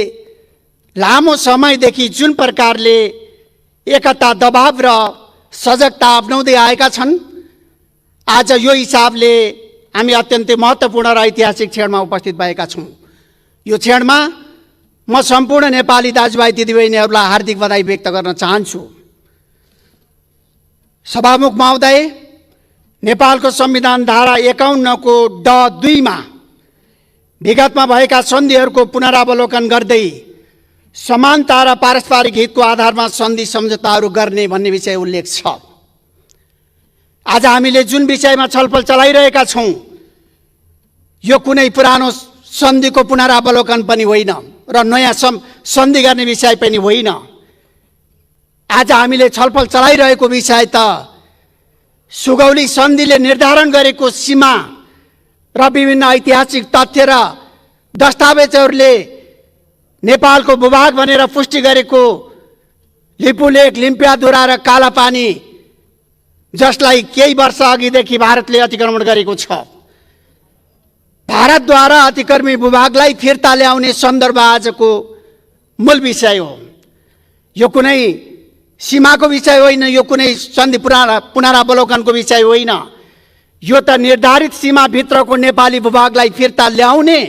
लामो समयदेखि जुन प्रकारले एकता, दबाव र सजगता अपनाउँदै आएका छन्, आज यो हिसाबले हामी अत्यन्तै महत्त्वपूर्ण र ऐतिहासिक क्षणमा उपस्थित भएका छौँ। यो क्षणमा म सम्पूर्ण नेपाली दाजुभाइ दिदीबहिनीहरूलाई हार्दिक बधाई व्यक्त गर्न चाहन्छु। सभामुख महोदय, नेपालको संविधान धारा 51 को ड 2 मा विगतमा भएका सन्धिहरूको पुनरावलोकन गर्दै समानता र पारस्परिक हितको आधारमा सन्धि सम्झौताहरू गर्ने भन्ने विषय उल्लेख छ। आज हामीले जुन विषयमा छलफल चलाइरहेका छौँ यो कुनै पुरानो सन्धिको पुनरावलोकन पनि होइन र नयाँ सन्धि गर्ने विषय पनि होइन। आज हामीले छलफल चलाइरहेको विषय त सुगौली सन्धिले निर्धारण गरेको सीमा र विभिन्न ऐतिहासिक तथ्य र दस्तावेजहरूले नेपालको भूभाग भनेर पुष्टि गरेको लिपुलेख, लिम्पियाधुरा र कालापानी, जसलाई केही वर्ष अघिदेखि भारतले अतिक्रमण गरेको छ। भारतद्वारा अतिक्रमित भूभागलाई फिर्ता ल्याउने सन्दर्भ आजको मूल विषय हो। यो कुनै सीमाको विषय होइन, यो कुनै सन्धि पुनरावलोकनको विषय होइन। यो त निर्धारित सीमाभित्रको नेपाली भूभागलाई फिर्ता ल्याउने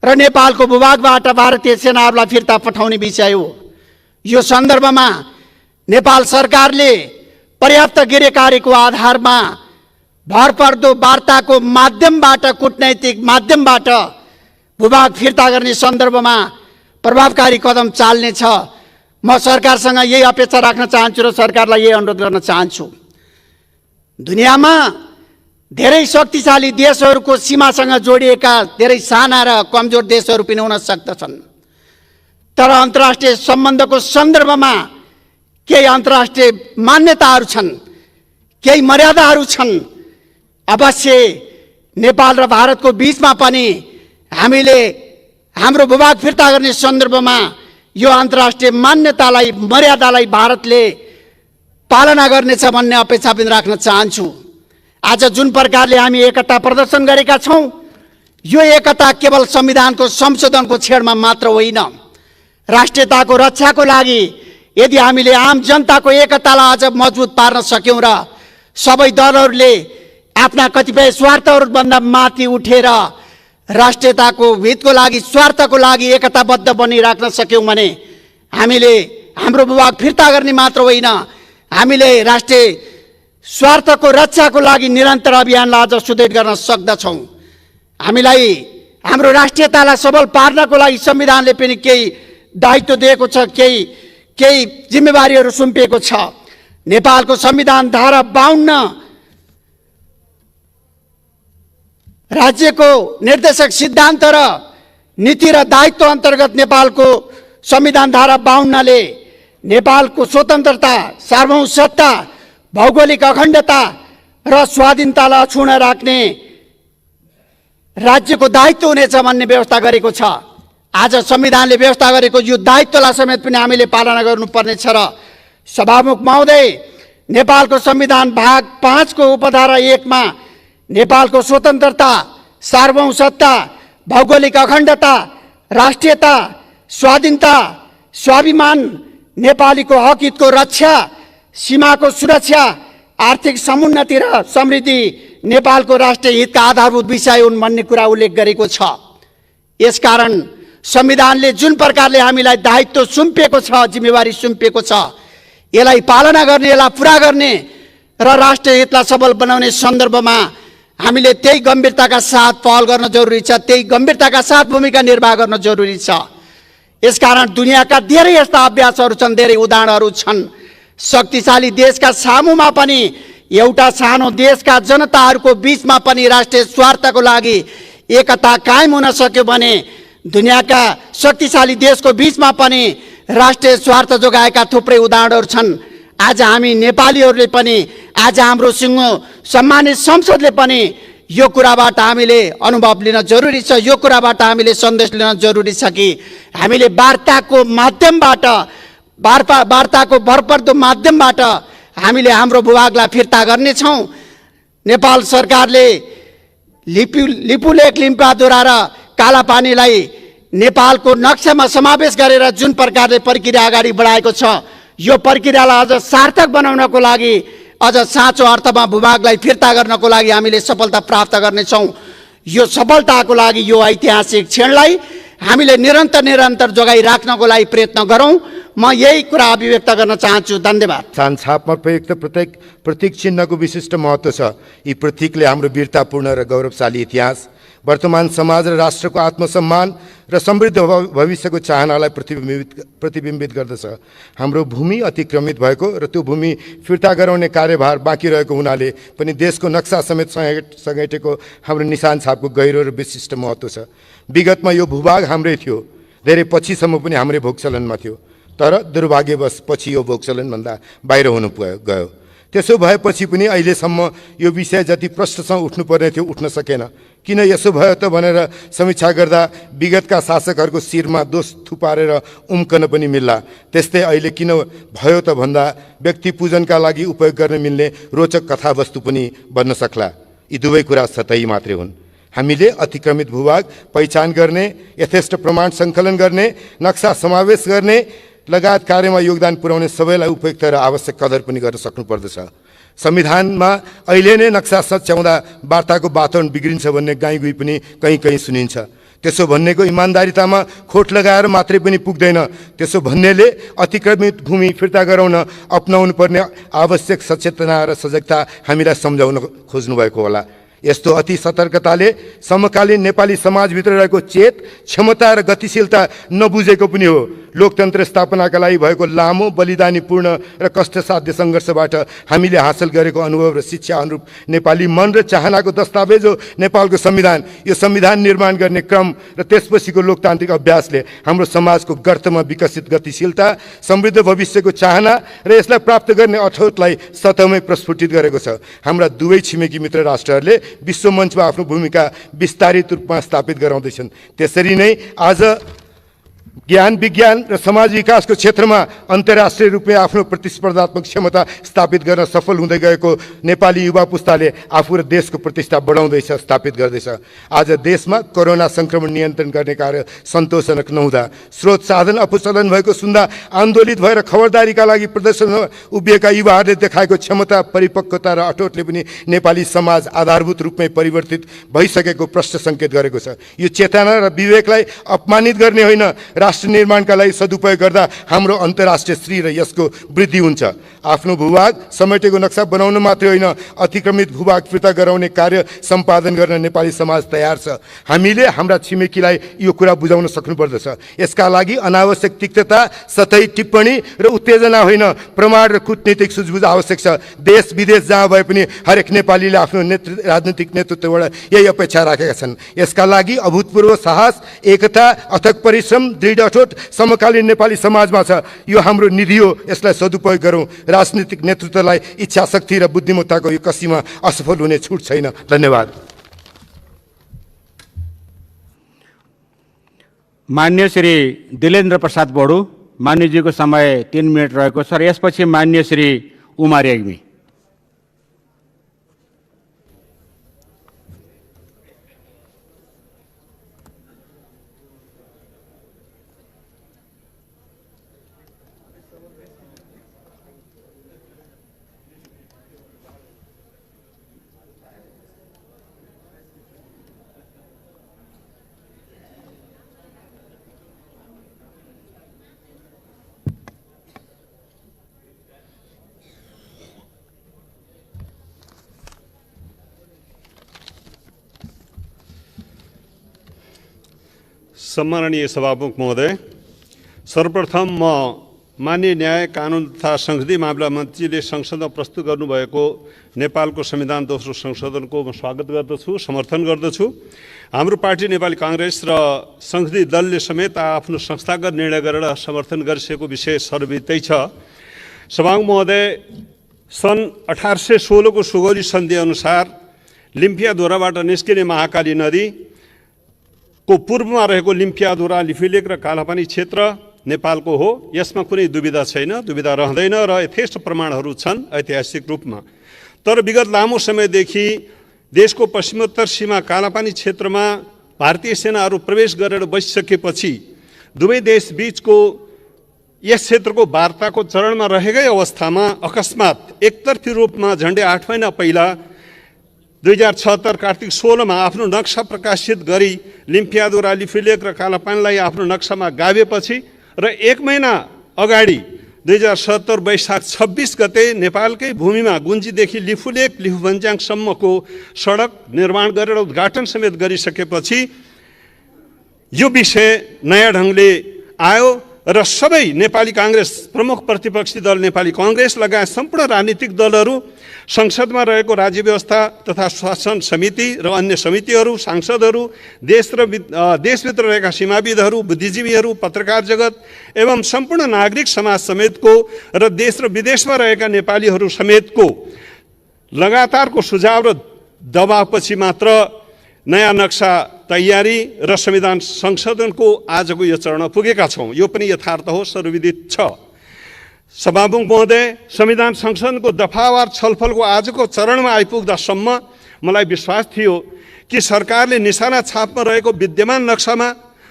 र नेपालको भूभागबाट भारतीय सेनाहरूलाई फिर्ता पठाउने विषय हो। यो सन्दर्भमा नेपाल सरकारले पर्याप्त गृहकार्यको आधारमा भरपर्दो वार्ताको माध्यमबाट, कूटनैतिक माध्यमबाट भूभाग फिर्ता गर्ने सन्दर्भमा प्रभावकारी कदम चाल्नेछ। म सरकारसँग यही अपेक्षा राख्न चाहन्छु र सरकारलाई यही अनुरोध गर्न चाहन्छु। दुनियाँमा धेरै शक्तिशाली देशहरूको सीमासँग जोडिएका धेरै साना र कमजोर देशहरू पनि हुन सक्दछन्, तर अन्तर्राष्ट्रिय सम्बन्धको सन्दर्भमा केही अन्तर्राष्ट्रिय मान्यताहरू छन्, केही मर्यादाहरू छन्। अवश्य नेपाल र भारतको बीचमा पनि हामीले हाम्रो भूभाग फिर्ता गर्ने सन्दर्भमा यो अन्तर्राष्ट्रिय मान्यतालाई, मर्यादालाई भारतले पालना गर्नेछ भन्ने अपेक्षा पनि राख्न चाहन्छु। आज जुन प्रकारले हामी एकता प्रदर्शन गरेका छौँ, यो एकता केवल संविधानको संशोधनको क्षणमा मात्र होइन, राष्ट्रियताको रक्षाको लागि यदि हामीले आम जनताको एकतालाई अझ मजबुत पार्न सक्यौँ र सबै दलहरूले आफ्ना कतिपय स्वार्थहरूभन्दा माथि उठेर राष्ट्रियताको हितको लागि स्वार्थको लागि एकताबद्ध बनिराख्न सक्यौँ भने हामीले हाम्रो भूभाग फिर्ता गर्ने मात्र होइन, हामीले राष्ट्रिय स्वार्थको रक्षाको लागि निरन्तर अभियानलाई अझ सुदृढ गर्न सक्दछौँ। हामीलाई हाम्रो राष्ट्रियतालाई सबल पार्नको लागि संविधानले पनि केही दायित्व दिएको छ, केही जिम्मेवारीहरू सुम्पिएको छ। नेपालको संविधान धारा 52 राज्यको निर्देशक सिद्धान्त र नीति र दायित्व अन्तर्गत नेपालको संविधान धारा 52ले नेपालको स्वतन्त्रता, सार्वभौम सत्ता, भौगोलिक अखण्डता र स्वाधीनतालाई अक्षुण्ण राख्ने राज्यको दायित्व हुनेछ भन्ने व्यवस्था गरेको छ। आज संविधानले व्यवस्था गरेको यो दायित्वलाई समेत पनि हामीले पालना गर्नुपर्नेछ र सभामुख महोदय, नेपालको संविधान भाग 5 को उपधारा 1 मा नेपालको स्वतन्त्रता, सार्वभौम सत्ता, भौगोलिक अखण्डता, राष्ट्रियता, स्वाधीनता, स्वाभिमान, नेपालीको हक हितको रक्षा, सीमाको सुरक्षा, आर्थिक समुन्नति र समृद्धि नेपालको राष्ट्रिय हितका आधारभूत विषय हुन् भन्ने कुरा उल्लेख गरेको छ। यसकारण संविधानले जुन प्रकारले हामीलाई दायित्व सुम्पिएको छ, जिम्मेवारी सुम्पिएको छ, यसलाई पालना गर्ने, यसलाई पुरा गर्ने र राष्ट्रिय हितलाई सबल बनाउने सन्दर्भमा हामीले त्यही गम्भीरताका साथ पहल गर्न जरुरी छ, त्यही गम्भीरताका साथ भूमिका निर्वाह गर्न जरुरी छ। यसकारण दुनियाँका धेरै यस्ता अभ्यासहरू छन्, धेरै उदाहरणहरू छन्। शक्तिशाली देशका सामुमा पनि एउटा सानो देशका जनताहरूको बीचमा पनि राष्ट्रिय स्वार्थको लागि एकता कायम हुन सक्यो भने दुनियाँका शक्तिशाली देशको बीचमा पनि राष्ट्रिय स्वार्थ जोगाएका थुप्रै उदाहरणहरू छन्। आज हामी नेपालीहरूले पनि, आज हाम्रो सिङ्गो सम्मानित संसदले पनि यो कुराबाट हामीले अनुभव लिन जरुरी छ, यो कुराबाट हामीले सन्देश लिन जरुरी छ कि हामीले वार्ताको माध्यमबाट, वार्ताको भरपर्दो माध्यमबाट हामीले हाम्रो भूभागलाई फिर्ता गर्नेछौँ। नेपाल सरकारले लिपुलेख, लिम्पादुरा र कालापानीलाई नेपालको नक्सामा समावेश गरेर जुन प्रकारले प्रक्रिया अगाडि बढाएको छ, यो प्रक्रियालाई अझ सार्थक बनाउनको लागि, अझ साँचो अर्थमा भूभागलाई फिर्ता गर्नको लागि हामीले सफलता प्राप्त गर्नेछौँ। यो सफलताको लागि यो ऐतिहासिक क्षणलाई हामीले निरन्तर जोगाइराख्नको लागि प्रयत्न गरौँ। म यही कुरा अभिव्यक्त गर्न चाहन्छु। धन्यवाद। छापमा प्रयुक्त प्रत्येक प्रतीक चिन्हको विशिष्ट महत्त्व छ। यी प्रतीकले हाम्रो वीरतापूर्ण र गौरवशाली इतिहास, वर्तमान समाज र राष्ट्रको आत्मसम्मान र समृद्ध भविष्यको चाहनालाई प्रतिबिम्बित गर्दछ। हाम्रो भूमि अतिक्रमित भएको र त्यो भूमि फिर्ता गराउने कार्यभार बाँकी रहेको हुनाले पनि देशको नक्सा समेत समेटेको हाम्रो निशान छापको गहिरो र विशिष्ट महत्त्व छ। विगतमा यो भूभाग हाम्रै थियो, धेरै पछिसम्म पनि हाम्रै भोगचलनमा थियो, तर दुर्भाग्यवश पछि यो भोगचलनभन्दा बाहिर हुनु गयो। त्यसो भएपछि पनि अहिलेसम्म यो विषय जति प्रश्नसँग उठ्नुपर्ने थियो उठ्न सकेन। किन यसो भयो त भनेर समीक्षा गर्दा विगतका शासकहरूको शिरमा दोष थुपारेर उम्कन पनि मिल्ला। त्यस्तै अहिले किन भयो त भन्दा व्यक्ति पूजनका लागि उपयोग गर्न मिल्ने रोचक कथावस्तु पनि बन्न सक्ला। यी दुवै कुरा सतही मात्रै हुन्। हामीले अतिक्रमित भूभाग पहिचान गर्ने, यथेष्ट प्रमाण सङ्कलन गर्ने, नक्सा समावेश गर्ने लगायत कार्यमा योगदान पुर्याउने सबैलाई उपयुक्त र आवश्यक कदर पनि गर्न सक्नुपर्दछ। संविधानमा अहिले नै नक्सा सच्याउँदा वार्ताको वातावरण बिग्रिन्छ भन्ने गाईगुई पनि कहीँ सुनिन्छ। त्यसो भन्नेको इमान्दारितामा खोट लगाएर मात्रै पनि पुग्दैन। त्यसो भन्नेले अतिक्रमित भूमि फिर्ता गराउन अपनाउनु पर्ने आवश्यक सचेतना र सजगता हामीलाई सम्झाउन खोज्नु भएको होला। यस्तो अति सतर्कताले समकालीन नेपाली समाजभित्र रहेको चेत, क्षमता र गतिशीलता नबुझेको पनि हो। लोकतन्त्र स्थापनाका लागि भएको लामो, बलिदानीपूर्ण र कष्टसाध्य सङ्घर्षबाट हामीले हासिल गरेको अनुभव र शिक्षा अनुरूप नेपाली मन र चाहनाको दस्तावेज हो नेपालको संविधान। यो संविधान निर्माण गर्ने क्रम र त्यसपछिको लोकतान्त्रिक अभ्यासले हाम्रो समाजको गर्तमा विकसित गतिशीलता, समृद्ध भविष्यको चाहना र यसलाई प्राप्त गर्ने अठोटलाई सतहमै प्रस्फुटित गरेको छ। हाम्रा दुवै छिमेकी मित्र राष्ट्रहरूले विश्व मञ्चमा आफ्नो भूमिका विस्तारित रूपमा स्थापित गराउँदैछन्। त्यसरी नै आज ज्ञान विज्ञान र समाज विकासको क्षेत्रमा अन्तर्राष्ट्रिय रूपमा आफ्नो प्रतिस्पर्धात्मक क्षमता स्थापित गर्न सफल हुँदै गएको नेपाली युवा पुस्ताले आफू र देशको प्रतिष्ठा बढाउँदैछ, स्थापित गर्दैछ। आज देशमा कोरोना संक्रमण नियन्त्रण गर्ने कार्य सन्तोषजनक नहुँदा स्रोत साधन अपुचलन भएको सुन्दा आन्दोलित भएर खबरदारीका लागि प्रदर्शनमा उभिएका युवाहरूले देखाएको क्षमता, परिपक्वता र अठोटले पनि नेपाली समाज आधारभूत रूपमै परिवर्तित भइसकेको प्रश्न सङ्केत गरेको छ। यो चेतना र विवेकलाई अपमानित गर्ने होइन, राष्ट्र निर्माणका लागि सदुपयोग गर्दा हाम्रो अन्तर्राष्ट्रिय श्री र यसको वृद्धि हुन्छ। आफ्नो भूभाग समेटेको नक्सा बनाउन मात्रै होइन, अतिक्रमित भूभाग फिर्ता गराउने कार्य सम्पादन गर्न नेपाली समाज तयार छ। हामीले हाम्रा छिमेकीलाई यो कुरा बुझाउन सक्नुपर्दछ। यसका लागि अनावश्यक तिक्तता, सतही टिप्पणी र उत्तेजना होइन, प्रमाण र कूटनीतिक सुझबुझ आवश्यक छ। देश विदेश जहाँ भए पनि हरेक नेपालीले आफ्नो राजनीतिक नेतृत्वबाट यही अपेक्षा राखेका छन्। यसका लागि अभूतपूर्व साहस, एकता, अथक परिश्रम, दृढ अठोट समकालीन नेपाली समाजमा छ। यो हाम्रो निधि हो, यसलाई सदुपयोग गरौँ। राजनीतिक नेतृत्वलाई इच्छा शक्ति र बुद्धिमत्ताको यो कसीमा असफल हुने छुट छैन। धन्यवाद। मान्य श्री दिलेन्द्र प्रसाद बडु, मान्यजीको समय 3 मिनट रहेको छ र यसपछि मान्य श्री उमा रेग्मी। सम्माननीय सभामुख महोदय, सर्वप्रथम म मान्य न्याय कानुन तथा संसदीय मामला मन्त्रीले संसदमा प्रस्तुत गर्नुभएको नेपालको संविधान दोस्रो संशोधनको म स्वागत गर्दछु, समर्थन गर्दछु। हाम्रो पार्टी नेपाली काङ्ग्रेस र संसदीय दलले समेत आफ्नो संस्थागत निर्णय गरेर समर्थन गरिसकेको विषय सर्वविदितै छ। सभामुख महोदय, सन् 1816 को सुगौली सन्धि अनुसार लिम्फियाधुराबाट निस्किने महाकाली नदी को पूर्वमा रहेको लिम्फियाधुरा, लिफुलेक र कालापानी क्षेत्र नेपालको हो। यसमा कुनै दुविधा छैन, दुविधा रहँदैन र यथेष्ट प्रमाणहरू छन् ऐतिहासिक रूपमा। तर विगत लामो समयदेखि देशको पश्चिमोत्तर सीमा कालापानी क्षेत्रमा भारतीय सेनाहरू प्रवेश गरेर बसिसकेपछि दुवै देश बीचको यस क्षेत्रको वार्ताको चरणमा रहेकै अवस्थामा अकस्मात एकतर्फी रूपमा झन्डै 8 महिना पहिला 2076 कार्तिक 16 मा आफ्नो नक्सा प्रकाशित गरी लिम्फियाधुरा, लिफुलेक र कालापानीलाई आफ्नो नक्सामा गाभेपछि र 1 महिना अगाडि 2077 वैशाख 26 गते नेपालकै भूमिमा गुन्जीदेखि लिफुलेक, लिफुभन्ज्याङसम्मको सडक निर्माण गरेर उद्घाटन समेत गरिसकेपछि यो विषय नयाँ ढङ्गले आयो र सबै नेपाली काङ्ग्रेस, प्रमुख प्रतिपक्षी दल नेपाली काङ्ग्रेस लगायत सम्पूर्ण राजनीतिक दलहरू, संसदमा रहेको राज्य व्यवस्था तथा शासन समिति र अन्य समितिहरू, सांसदहरू, देशभित्र रहेका सीमाविदहरू, बुद्धिजीवीहरू, पत्रकार जगत एवं सम्पूर्ण नागरिक समाज समेतको र देश र विदेशमा रहेका नेपालीहरू समेतको लगातारको सुझाव र दबावपछि मात्र नयाँ नक्सा तयारी र संविधान संशोधनको आजको यो चरणमा पुगेका छौँ। यो पनि यथार्थ हो, सर्वविदित छ। सभामुख महोदय, संविधान संशोधनको दफावार छलफलको आजको चरणमा आइपुग्दासम्म मलाई विश्वास थियो कि सरकारले निशाना छापमा रहेको विद्यमान नक्सामा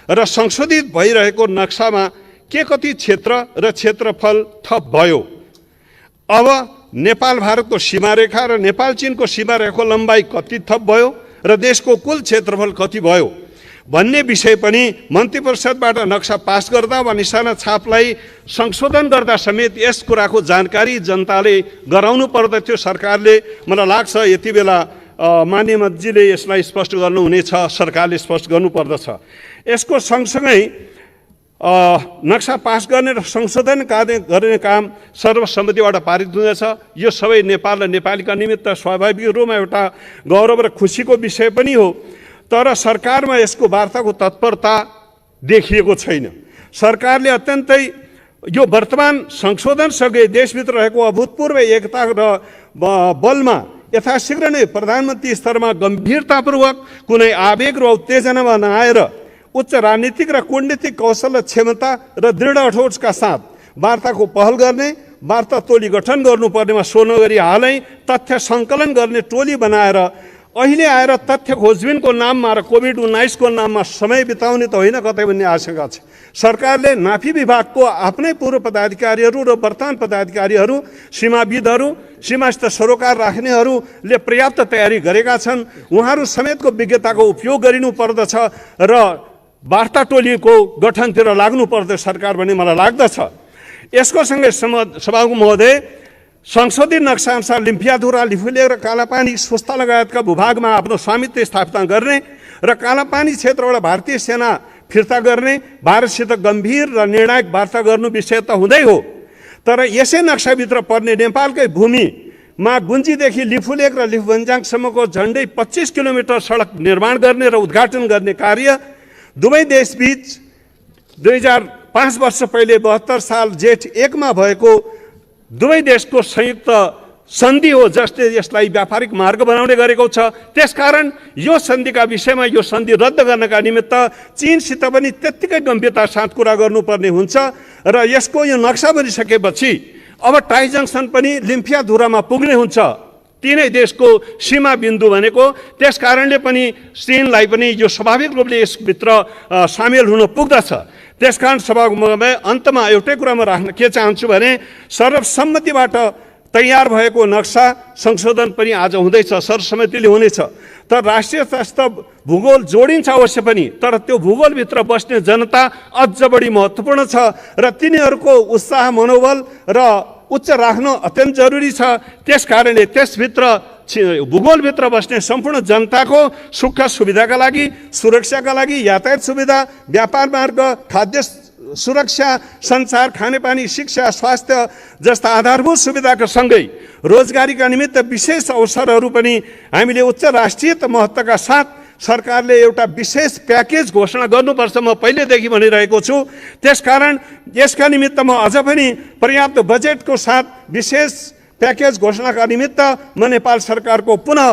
र संशोधित भइरहेको नक्सामा के कति क्षेत्र र क्षेत्रफल थप भयो, अब नेपाल भारतको सीमारेखा र नेपाल चीनको सीमारेखाको लम्बाइ कति थप भयो र देशको कुल क्षेत्रफल कति भयो भन्ने विषय पनि मन्त्रीपरिषदबाट नक्सा पास गर्दा वा निशाना छापलाई संशोधन गर्दा समेत यस कुराको जानकारी जनताले गराउनु पर्दथ्यो सरकारले। मलाई लाग्छ यति बेला माननीय मन्त्रीले यसलाई स्पष्ट गर्नुहुनेछ, सरकारले स्पष्ट गर्नुपर्दछ। यसको सँगसँगै नक्सा पास गर्ने र संशोधन गर्ने काम सर्वसम्मतिबाट पारित हुँदैछ। यो सबै नेपाल र नेपालीका निमित्त स्वाभाविक रूपमा एउटा गौरव र खुसीको विषय पनि हो। तर सरकारमा यसको वार्ताको तत्परता देखिएको छैन। सरकारले अत्यन्तै यो वर्तमान संशोधनसँगै देशभित्र रहेको अभूतपूर्व एकता र बलमा यथाशीघ्र नै प्रधानमन्त्री स्तरमा गम्भीरतापूर्वक कुनै आवेग र उत्तेजनामा नआएर उच्च राजनीतिक र कूटनीतिक कौशल र क्षमता र दृढ अठोटका साथ वार्ताको पहल गर्ने, वार्ता टोली गठन गर्नुपर्नेमा सोनगरी हालै तथ्य सङ्कलन गर्ने टोली बनाएर अहिले आएर तथ्य खोजबिनको नाममा र कोभिड-19 को नाममा समय बिताउने त होइन कतै भन्ने आशंका छ। सरकारले नाफी विभागको आफ्नै पूर्व पदाधिकारीहरू र वर्तमान पदाधिकारीहरू, सीमाविदहरू, सीमास्थ सरोकार राख्नेहरूले पर्याप्त तयारी गरेका छन्। उहाँहरू समेतको विज्ञताको उपयोग गरिनु पर्दछ र वार्ता टोलीको गठनतिर लाग्नु पर्दछ सरकार भन्ने मलाई लाग्दछ। यसको सँगै सभामुख महोदय, संशोधित नक्सा अनुसार लिम्फियाधुरा, लिफुलेक र कालापानी सुस्ता लगायतका भूभागमा आफ्नो स्वामित्व स्थापना गर्ने र कालापानी क्षेत्रबाट भारतीय सेना फिर्ता गर्ने भारतसित गम्भीर र निर्णायक वार्ता गर्नु विषय त हुँदै हो, तर यसै नक्साभित्र पर्ने नेपालकै भूमिमा गुन्जीदेखि लिफुलेक र लिफुभन्ज्याङसम्मको झन्डै 25 किलोमिटर सडक निर्माण गर्ने र उद्घाटन गर्ने कार्य दुवै देशबीच 2005 वर्ष पहिले 72 साल जेठ 1 मा भएको दुवै देशको संयुक्त सन्धि हो, जसले यसलाई व्यापारिक मार्ग बनाउने गरेको छ। त्यसकारण यो सन्धिका विषयमा यो सन्धि रद्द गर्नका निमित्त चीनसित पनि त्यत्तिकै गम्भीरता साथ कुरा गर्नुपर्ने हुन्छ र यसको यो नक्सा बनिसकेपछि अब टाई जङ्सन पनि लिम्फियाधुरामा पुग्ने हुन्छ। तीनै देशको सीमा बिन्दु भनेको, त्यसकारणले पनि चीनलाई पनि यो स्वाभाविक रूपले यसभित्र सामेल हुन पुग्दछ। त्यसकारण सभामुखलाई अन्तमा एउटै कुरामा राख्न के चाहन्छु भने सर्वसम्मतिबाट तयार भएको नक्सा संशोधन पनि आज हुँदैछ, सर्वसम्मतिले हुनेछ। तर राष्ट्रिय तटस्थ भूगोल जोडिन्छ अवश्य पनि, तर त्यो भूगोलभित्र बस्ने जनता अझ बढी महत्त्वपूर्ण छ र तिनीहरूको उत्साह मनोबल र उच्च राख्न अत्यन्त जरुरी छ। त्यसकारणले त्यसभित्र भूगोलभित्र बस्ने सम्पूर्ण जनताको सुख सुविधाका लागि, सुरक्षाका लागि, यातायात सुविधा, व्यापार मार्ग, खाद्य सुरक्षा, सञ्चार, खानेपानी, शिक्षा, स्वास्थ्य जस्ता आधारभूत सुविधाका सँगै रोजगारीका निमित्त विशेष अवसरहरू पनि हामीले उच्च राष्ट्रिय महत्त्वका साथ सरकारले एउटा विशेष प्याकेज घोषणा गर्नुपर्छ, म पहिलेदेखि भनिरहेको छु। त्यसकारण यसका निमित्त म अझ पनि पर्याप्त बजेटको साथ विशेष प्याकेज घोषणाका निमित्त म नेपाल सरकारको पुनः